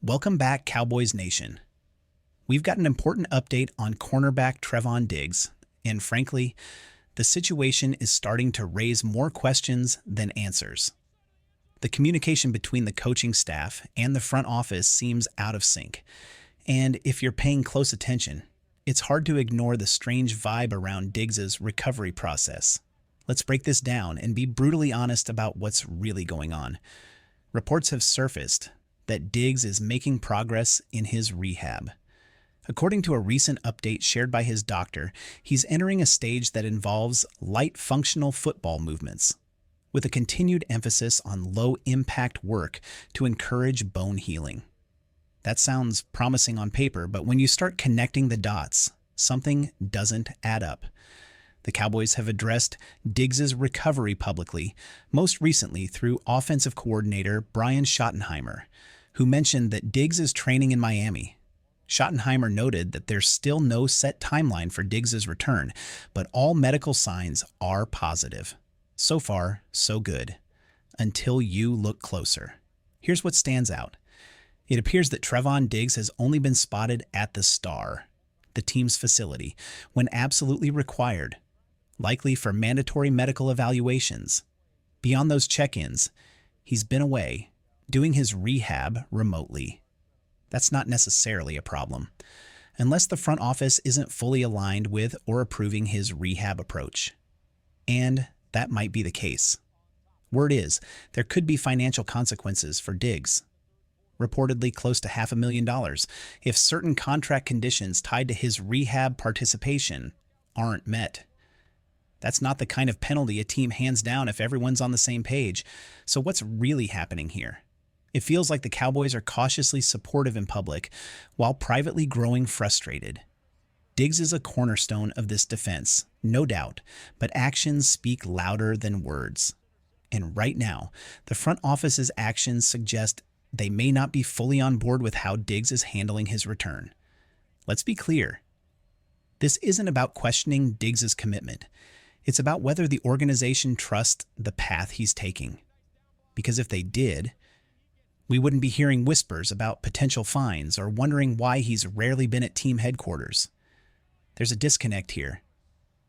Welcome back, Cowboys Nation. We've got an important update on cornerback Trevon Diggs, and frankly, the situation is starting to raise more questions than answers. The communication between the coaching staff and the front office seems out of sync, and if you're paying close attention, it's hard to ignore the strange vibe around Diggs' recovery process. Let's break this down and be brutally honest about what's really going on. Reports have surfaced that Diggs is making progress in his rehab. According to a recent update shared by his doctor, he's entering a stage that involves light functional football movements, with a continued emphasis on low-impact work to encourage bone healing. That sounds promising on paper, but when you start connecting the dots, something doesn't add up. The Cowboys have addressed Diggs' recovery publicly, most recently through offensive coordinator Brian Schottenheimer, who mentioned that Diggs is training in Miami. Schottenheimer noted that there's still no set timeline for Diggs' return, but all medical signs are positive. So far, so good. Until you look closer. Here's what stands out. It appears that Trevon Diggs has only been spotted at the Star, the team's facility, when absolutely required, likely for mandatory medical evaluations. Beyond those check-ins, he's been away, doing his rehab remotely. That's not necessarily a problem, unless the front office isn't fully aligned with or approving his rehab approach. And that might be the case. Word is, there could be financial consequences for Diggs. Reportedly close to $500,000 if certain contract conditions tied to his rehab participation aren't met. That's not the kind of penalty a team hands down if everyone's on the same page. So what's really happening here? It feels like the Cowboys are cautiously supportive in public while privately growing frustrated. Diggs is a cornerstone of this defense, no doubt, but actions speak louder than words. And right now, the front office's actions suggest they may not be fully on board with how Diggs is handling his return. Let's be clear. This isn't about questioning Diggs' commitment. It's about whether the organization trusts the path he's taking. Because if they did, we wouldn't be hearing whispers about potential fines or wondering why he's rarely been at team headquarters. There's a disconnect here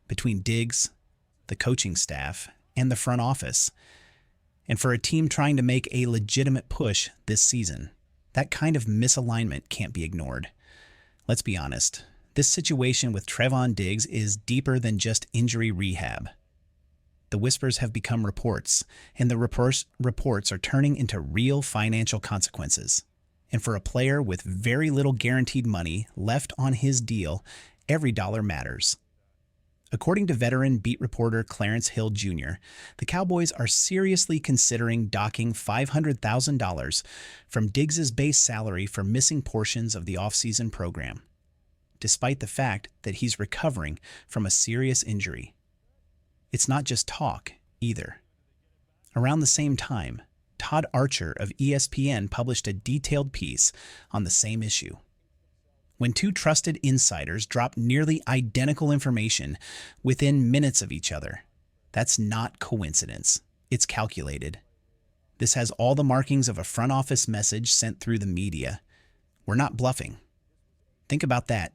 between Diggs, the coaching staff, and the front office. And for a team trying to make a legitimate push this season, that kind of misalignment can't be ignored. Let's be honest, this situation with Trevon Diggs is deeper than just injury rehab. The whispers have become reports, and the reports are turning into real financial consequences. And for a player with very little guaranteed money left on his deal, every dollar matters. According to veteran beat reporter Clarence Hill Jr., the Cowboys are seriously considering docking $500,000 from Diggs' base salary for missing portions of the offseason program, despite the fact that he's recovering from a serious injury. It's not just talk, either. Around the same time, Todd Archer of ESPN published a detailed piece on the same issue. When two trusted insiders drop nearly identical information within minutes of each other, that's not coincidence. It's calculated. This has all the markings of a front office message sent through the media. We're not bluffing. Think about that.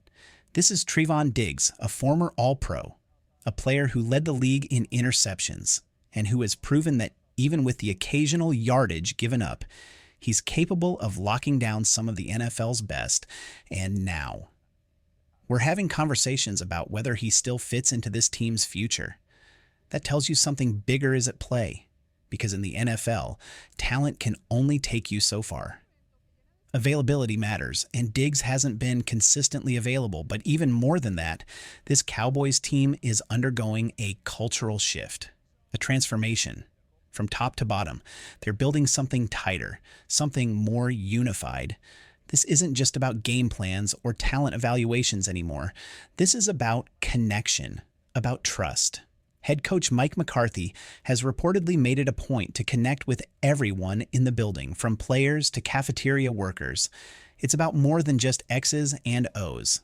This is Trevon Diggs, a former All-Pro, a player who led the league in interceptions, and who has proven that even with the occasional yardage given up, he's capable of locking down some of the NFL's best, and now we're having conversations about whether he still fits into this team's future. That tells you something bigger is at play, because in the NFL, talent can only take you so far. Availability matters, and Diggs hasn't been consistently available, but even more than that, this Cowboys team is undergoing a cultural shift, a transformation. From top to bottom, they're building something tighter, something more unified. This isn't just about game plans or talent evaluations anymore. This is about connection, about trust. Head coach Mike McCarthy has reportedly made it a point to connect with everyone in the building, from players to cafeteria workers. It's about more than just X's and O's.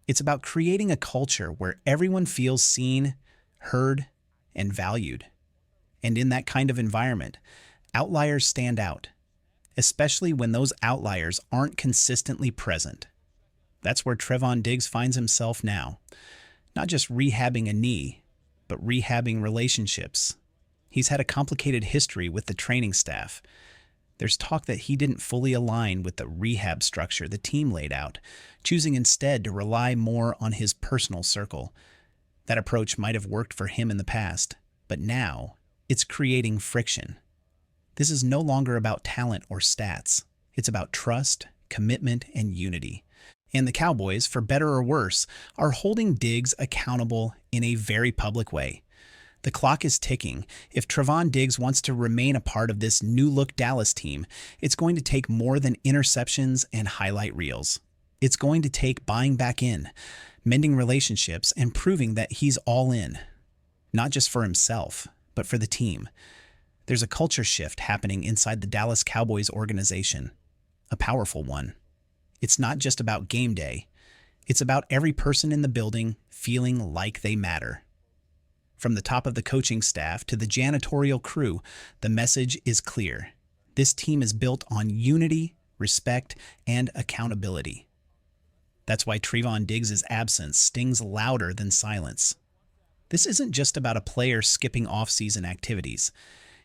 It's about creating a culture where everyone feels seen, heard, and valued. And in that kind of environment, outliers stand out. especially when those outliers aren't consistently present. That's where Trevon Diggs finds himself now, not just rehabbing a knee, but rehabbing relationships. He's had a complicated history with the training staff. There's talk that he didn't fully align with the rehab structure the team laid out, choosing instead to rely more on his personal circle. That approach might have worked for him in the past, but now it's creating friction. This is no longer about talent or stats. It's about trust, commitment, and unity. And the Cowboys, for better or worse, are holding Diggs accountable in a very public way. The clock is ticking. If Trevon Diggs wants to remain a part of this new-look Dallas team, it's going to take more than interceptions and highlight reels. It's going to take buying back in, mending relationships, and proving that he's all in. Not just for himself, but for the team. There's a culture shift happening inside the Dallas Cowboys organization, a powerful one. It's not just about game day. It's about every person in the building feeling like they matter. From the top of the coaching staff to the janitorial crew, the message is clear. This team is built on unity, respect, and accountability. That's why Trevon Diggs' absence stings louder than silence. This isn't just about a player skipping off-season activities.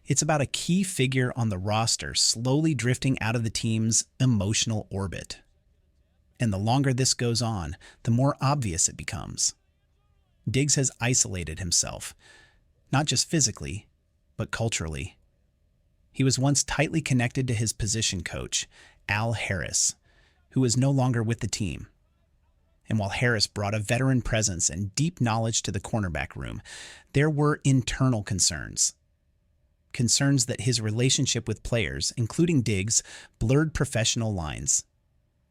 It's about a key figure on the roster slowly drifting out of the team's emotional orbit. And the longer this goes on, the more obvious it becomes. Diggs has isolated himself, not just physically, but culturally. He was once tightly connected to his position coach, Al Harris, who is no longer with the team. And while Harris brought a veteran presence and deep knowledge to the cornerback room, there were internal concerns. Concerns that his relationship with players, including Diggs, blurred professional lines.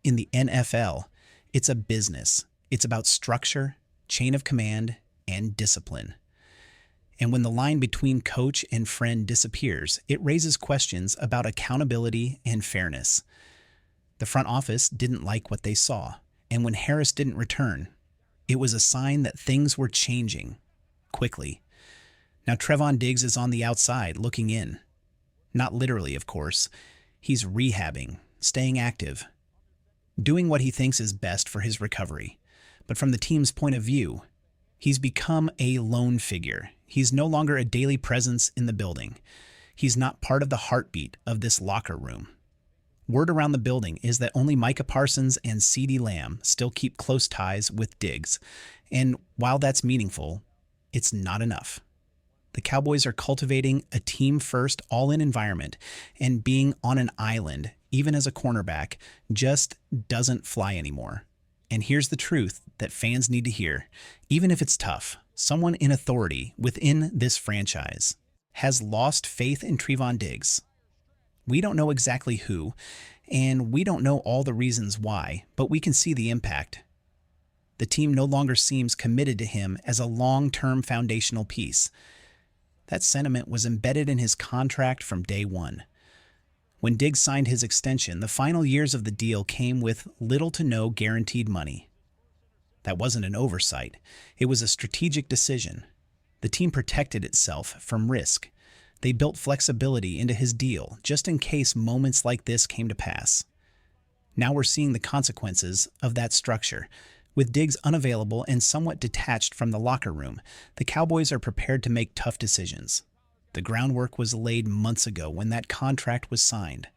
In the NFL, it's a business. It's about structure, chain of command, and discipline. And when the line between coach and friend disappears, it raises questions about accountability and fairness. The front office didn't like what they saw, and when Harris didn't return, it was a sign that things were changing quickly. Now Trevon Diggs is on the outside looking in. Not literally, of course. He's rehabbing, staying active, doing what he thinks is best for his recovery. But from the team's point of view, he's become a lone figure. He's no longer a daily presence in the building. He's not part of the heartbeat of this locker room. Word around the building is that only Micah Parsons and CeeDee Lamb still keep close ties with Diggs. And while that's meaningful, it's not enough. The Cowboys are cultivating a team-first, all-in environment, and being on an island, even as a cornerback, just doesn't fly anymore. And here's the truth that fans need to hear. Even if it's tough, someone in authority within this franchise has lost faith in Trevon Diggs. We don't know exactly who, and we don't know all the reasons why, but we can see the impact. The team no longer seems committed to him as a long-term foundational piece. That sentiment was embedded in his contract from day one. When Diggs signed his extension, the final years of the deal came with little to no guaranteed money. That wasn't an oversight. It was a strategic decision. The team protected itself from risk. They built flexibility into his deal just in case moments like this came to pass. Now we're seeing the consequences of that structure. With Diggs unavailable and somewhat detached from the locker room, the Cowboys are prepared to make tough decisions. The groundwork was laid months ago when that contract was signed.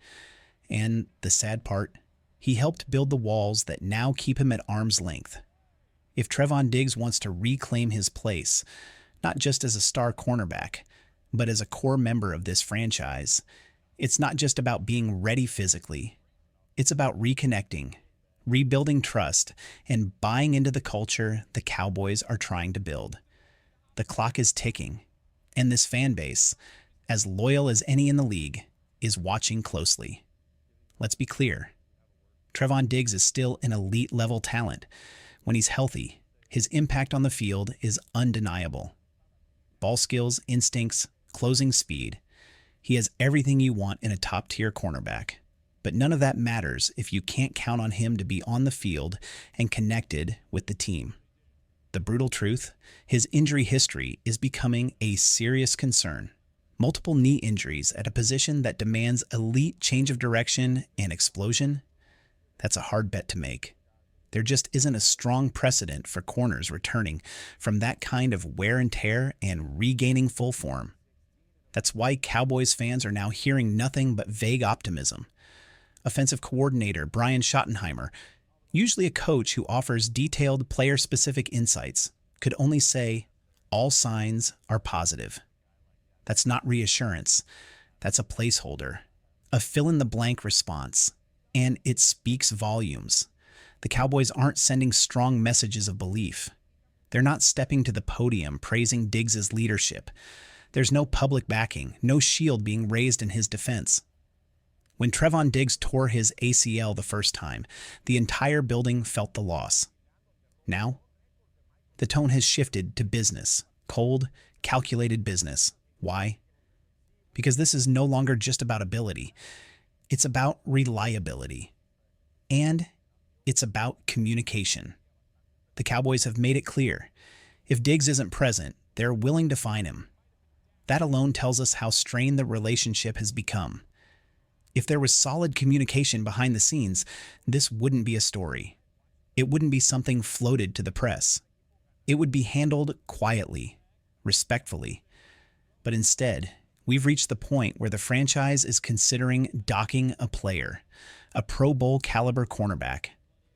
And the sad part, he helped build the walls that now keep him at arm's length. If Trevon Diggs wants to reclaim his place, not just as a star cornerback, but as a core member of this franchise, it's not just about being ready physically. It's about reconnecting, rebuilding trust, and buying into the culture the Cowboys are trying to build. The clock is ticking, and this fan base, as loyal as any in the league, is watching closely. Let's be clear. Trevon Diggs is still an elite-level talent. When he's healthy, his impact on the field is undeniable. Ball skills, instincts, closing speed. He has everything you want in a top-tier cornerback. But none of that matters if you can't count on him to be on the field and connected with the team. The brutal truth, his injury history is becoming a serious concern. Multiple knee injuries at a position that demands elite change of direction and explosion? That's a hard bet to make. There just isn't a strong precedent for corners returning from that kind of wear and tear and regaining full form. That's why Cowboys fans are now hearing nothing but vague optimism. Offensive coordinator Brian Schottenheimer, usually a coach who offers detailed player-specific insights, could only say, "All signs are positive." That's not reassurance. That's a placeholder, a fill-in-the-blank response, and it speaks volumes. The Cowboys aren't sending strong messages of belief. They're not stepping to the podium praising Diggs' leadership. There's no public backing, no shield being raised in his defense. When Trevon Diggs tore his ACL the first time, the entire building felt the loss. Now, the tone has shifted to business, cold, calculated business. Why? Because this is no longer just about ability. It's about reliability. And it's about communication. The Cowboys have made it clear. If Diggs isn't present, they're willing to fine him. That alone tells us how strained the relationship has become. If there was solid communication behind the scenes, this wouldn't be a story. It wouldn't be something floated to the press. It would be handled quietly, respectfully. But instead, we've reached the point where the franchise is considering docking a player, a Pro Bowl caliber cornerback,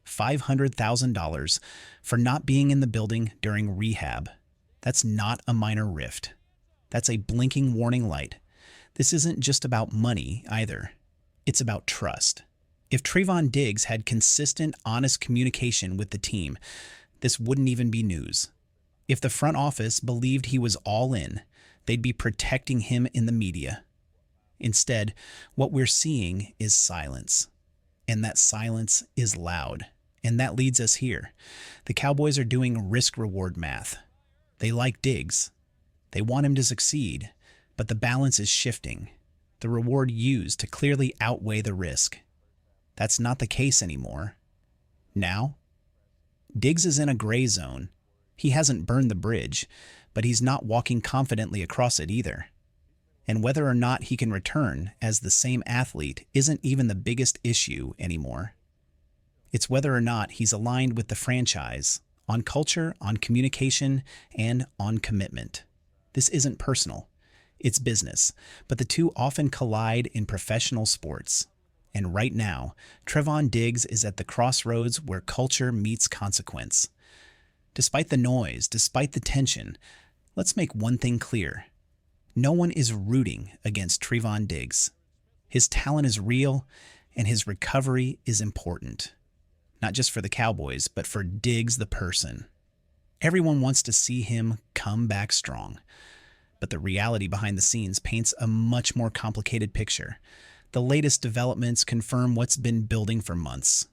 $500,000 for not being in the building during rehab. That's not a minor rift. That's a blinking warning light. This isn't just about money either. It's about trust. If Trevon Diggs had consistent, honest communication with the team, this wouldn't even be news. If the front office believed he was all in, they'd be protecting him in the media. Instead, what we're seeing is silence. And that silence is loud. And that leads us here. The Cowboys are doing risk-reward math. They like Diggs. They want him to succeed, but the balance is shifting. The reward used to clearly outweigh the risk. That's not the case anymore. Now, Diggs is in a gray zone. He hasn't burned the bridge, but he's not walking confidently across it either. And whether or not he can return as the same athlete isn't even the biggest issue anymore. It's whether or not he's aligned with the franchise, on culture, on communication, and on commitment. This isn't personal. It's business, but the two often collide in professional sports. And right now, Trevon Diggs is at the crossroads where culture meets consequence. Despite the noise, despite the tension, let's make one thing clear. No one is rooting against Trevon Diggs. His talent is real, and his recovery is important. Not just for the Cowboys, but for Diggs the person. Everyone wants to see him come back strong. But the reality behind the scenes paints a much more complicated picture. The latest developments confirm what's been building for months.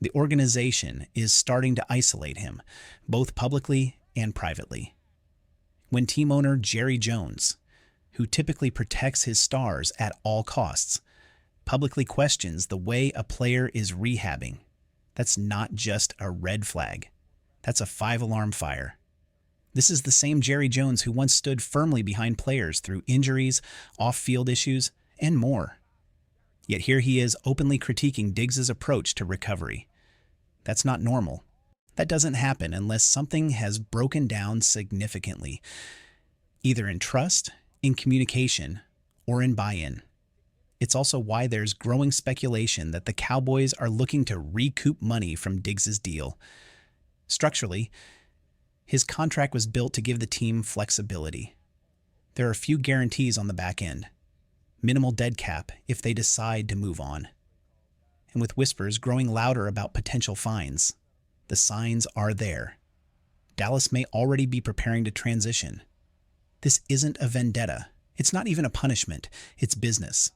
The organization is starting to isolate him, both publicly and privately. When team owner Jerry Jones, who typically protects his stars at all costs, publicly questions the way a player is rehabbing, that's not just a red flag. That's a 5-alarm fire. This is the same Jerry Jones who once stood firmly behind players through injuries, off-field issues, and more. Yet here he is openly critiquing Diggs' approach to recovery. That's not normal. That doesn't happen unless something has broken down significantly, either in trust, in communication, or in buy-in. It's also why there's growing speculation that the Cowboys are looking to recoup money from Diggs' deal. Structurally, his contract was built to give the team flexibility. There are few guarantees on the back end. Minimal dead cap if they decide to move on. And with whispers growing louder about potential fines, the signs are there. Dallas may already be preparing to transition. This isn't a vendetta. It's not even a punishment. It's business.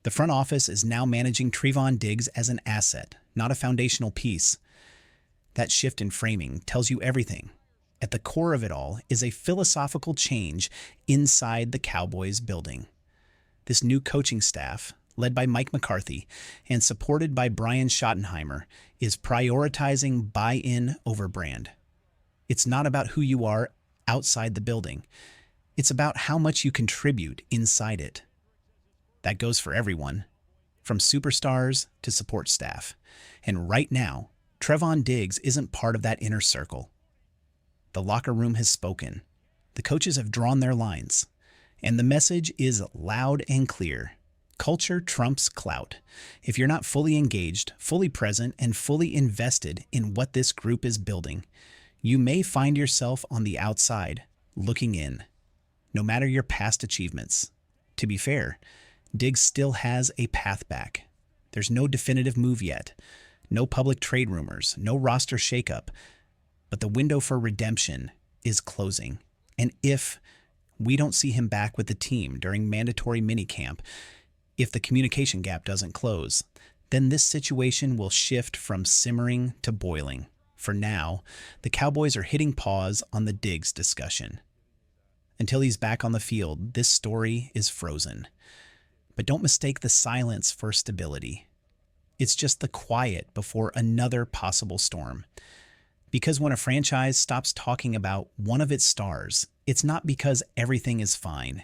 The front office is now managing Trevon Diggs as an asset, not a foundational piece. That shift in framing tells you everything. At the core of it all is a philosophical change inside the Cowboys building. This new coaching staff, led by Mike McCarthy and supported by Brian Schottenheimer, is prioritizing buy-in over brand. It's not about who you are outside the building. It's about how much you contribute inside it. That goes for everyone, from superstars to support staff. And right now, Trevon Diggs isn't part of that inner circle. The locker room has spoken. The coaches have drawn their lines. And the message is loud and clear. Culture trumps clout. If you're not fully engaged, fully present, and fully invested in what this group is building, you may find yourself on the outside, looking in, no matter your past achievements. To be fair, Diggs still has a path back. There's no definitive move yet, no public trade rumors, no roster shakeup, but the window for redemption is closing. And if we don't see him back with the team during mandatory minicamp, if the communication gap doesn't close, then this situation will shift from simmering to boiling. For now, the Cowboys are hitting pause on the Diggs discussion. Until he's back on the field, this story is frozen. But don't mistake the silence for stability. It's just the quiet before another possible storm. Because when a franchise stops talking about one of its stars, it's not because everything is fine.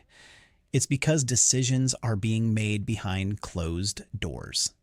It's because decisions are being made behind closed doors.